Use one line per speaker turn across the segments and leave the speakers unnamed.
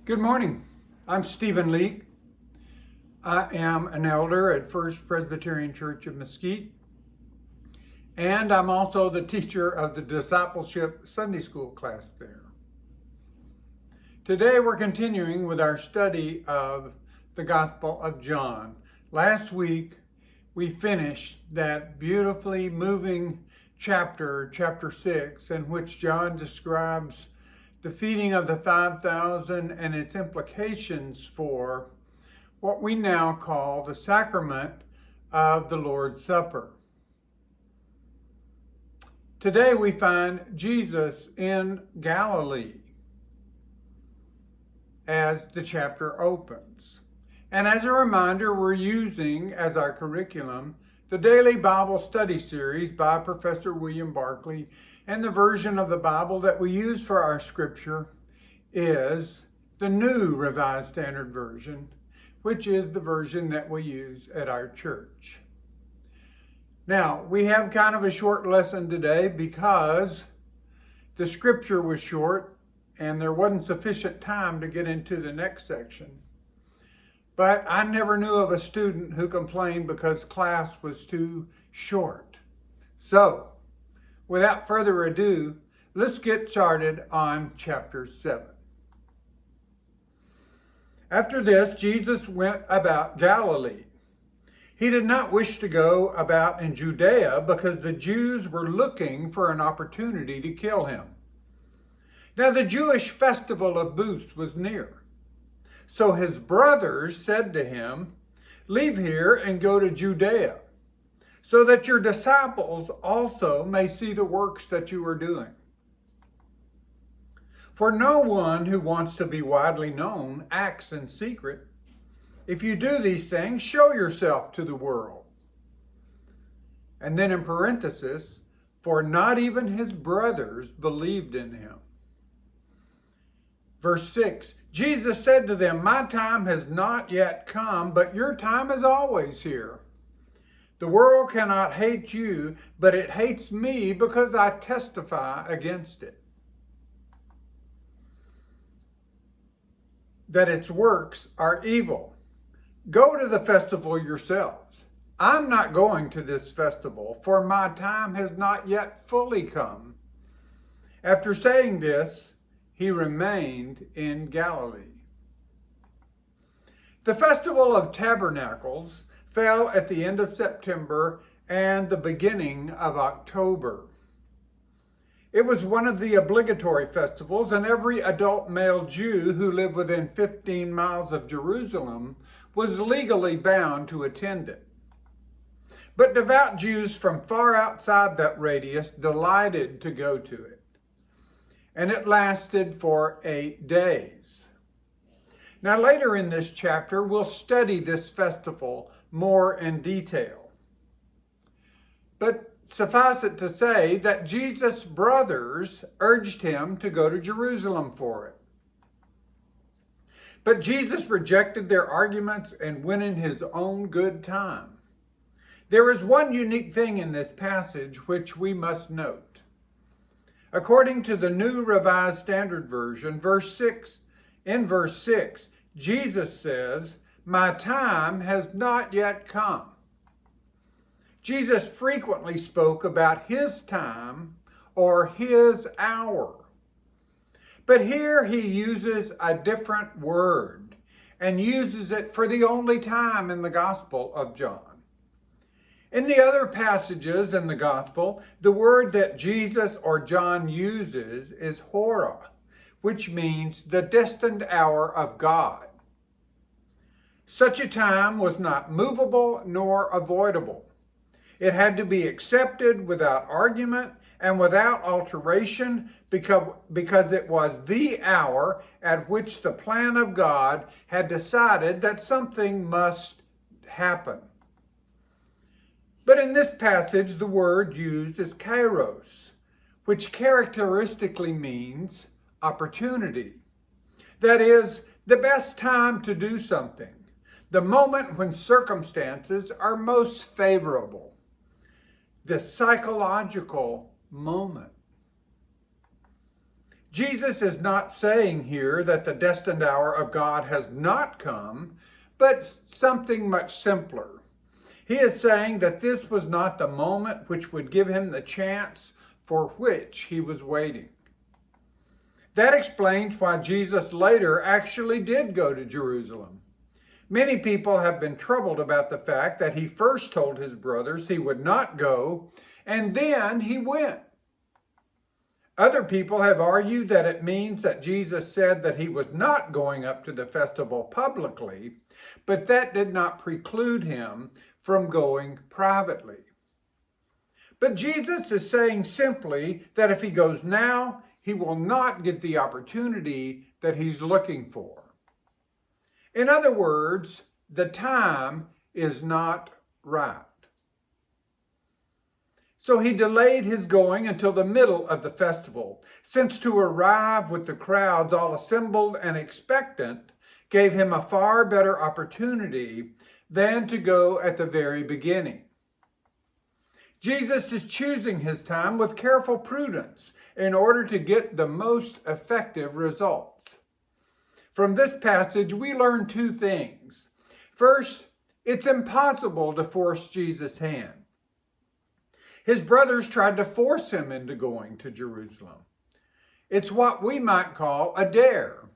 Good morning. I'm Stephen Leake. I am an elder at First Presbyterian Church of Mesquite, and I'm also the teacher of the Discipleship Sunday School class there. Today we're continuing with our study of the Gospel of John. Last week we finished that beautifully moving chapter 6, in which John describes the feeding of the 5,000 and its implications for what we now call the sacrament of the Lord's Supper. Today we find Jesus in Galilee as the chapter opens. And as a reminder, we're using as our curriculum the Daily Bible Study Series by Professor William Barclay, and the version of the Bible that we use for our scripture is the New Revised Standard Version, which is the version that we use at our church. Now, we have kind of a short lesson today because the scripture was short and there wasn't sufficient time to get into the next section. But I never knew of a student who complained because class was too short. So, without further ado, let's get started on chapter 7. After this, Jesus went about Galilee. He did not wish to go about in Judea because the Jews were looking for an opportunity to kill him. Now the Jewish festival of booths was near. So his brothers said to him, "Leave here and go to Judea, so that your disciples also may see the works that you are doing. For no one who wants to be widely known acts in secret. If you do these things, show yourself to the world." And then in parenthesis, for not even his brothers believed in him. Verse 6, Jesus said to them, "My time has not yet come, but your time is always here. The world cannot hate you, but it hates me because I testify against it, that its works are evil. Go to the festival yourselves. I'm not going to this festival, for my time has not yet fully come." After saying this, he remained in Galilee. The Festival of Tabernacles fell at the end of September and the beginning of October. It was one of the obligatory festivals, and every adult male Jew who lived within 15 miles of Jerusalem was legally bound to attend it. But devout Jews from far outside that radius delighted to go to it. And it lasted for 8 days. Now later in this chapter, we'll study this festival more in detail. But suffice it to say that Jesus' brothers urged him to go to Jerusalem for it. But Jesus rejected their arguments and went in his own good time. There is one unique thing in this passage which we must note. According to the New Revised Standard Version, in verse 6, Jesus says, "My time has not yet come." Jesus frequently spoke about his time or his hour. But here he uses a different word and uses it for the only time in the Gospel of John. In the other passages in the Gospel, the word that Jesus or John uses is hora, which means the destined hour of God. Such a time was not movable nor avoidable. It had to be accepted without argument and without alteration because it was the hour at which the plan of God had decided that something must happen. But in this passage, the word used is kairos, which characteristically means opportunity. That is, the best time to do something, the moment when circumstances are most favorable, the psychological moment. Jesus is not saying here that the destined hour of God has not come, but something much simpler. He is saying that this was not the moment which would give him the chance for which he was waiting. That explains why Jesus later actually did go to Jerusalem. Many people have been troubled about the fact that he first told his brothers he would not go, and then he went. Other people have argued that it means that Jesus said that he was not going up to the festival publicly, but that did not preclude him from going privately. But Jesus is saying simply that if he goes now, he will not get the opportunity that he's looking for. In other words, the time is not right. So he delayed his going until the middle of the festival, since to arrive with the crowds all assembled and expectant gave him a far better opportunity than to go at the very beginning. Jesus is choosing his time with careful prudence in order to get the most effective results. From this passage, we learn two things. First, it's impossible to force Jesus' hand. His brothers tried to force him into going to Jerusalem. It's what we might call a dare.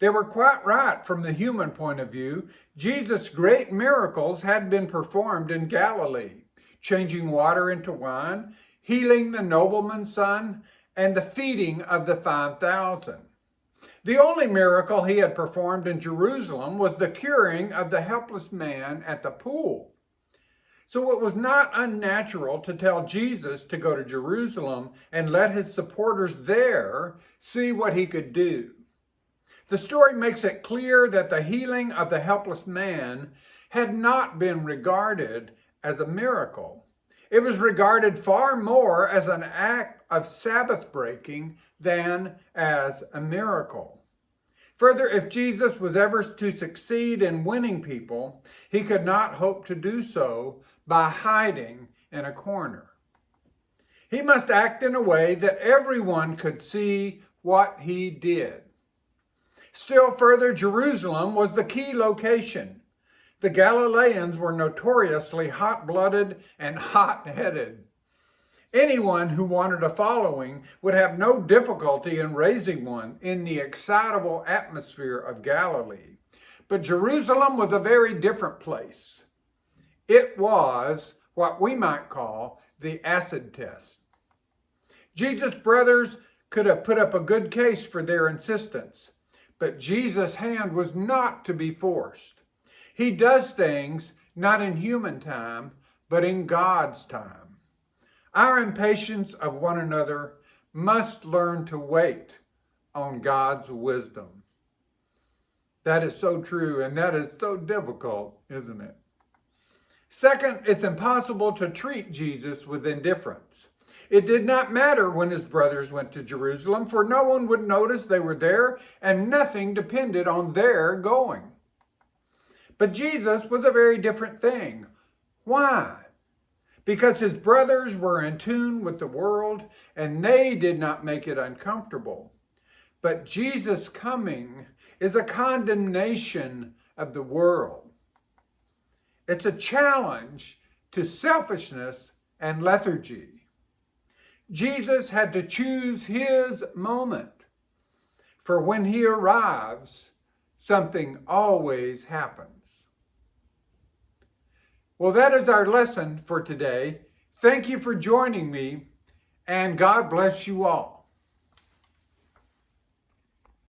They were quite right from the human point of view. Jesus' great miracles had been performed in Galilee, changing water into wine, healing the nobleman's son, and the feeding of the 5,000. The only miracle he had performed in Jerusalem was the curing of the helpless man at the pool. So it was not unnatural to tell Jesus to go to Jerusalem and let his supporters there see what he could do. The story makes it clear that the healing of the helpless man had not been regarded as a miracle. It was regarded far more as an act of Sabbath breaking than as a miracle. Further, if Jesus was ever to succeed in winning people, he could not hope to do so by hiding in a corner. He must act in a way that everyone could see what he did. Still further, Jerusalem was the key location. The Galileans were notoriously hot-blooded and hot-headed. Anyone who wanted a following would have no difficulty in raising one in the excitable atmosphere of Galilee. But Jerusalem was a very different place. It was what we might call the acid test. Jesus' brothers could have put up a good case for their insistence, but Jesus' hand was not to be forced. He does things not in human time, but in God's time. Our impatience of one another must learn to wait on God's wisdom. That is so true, and that is so difficult, isn't it? Second, it's impossible to treat Jesus with indifference. It did not matter when his brothers went to Jerusalem, for no one would notice they were there, and nothing depended on their going. But Jesus was a very different thing. Why? Because his brothers were in tune with the world, and they did not make it uncomfortable. But Jesus' coming is a condemnation of the world. It's a challenge to selfishness and lethargy. Jesus had to choose his moment, for when he arrives, something always happens. Well, that is our lesson for today. Thank you for joining me, and God bless you all.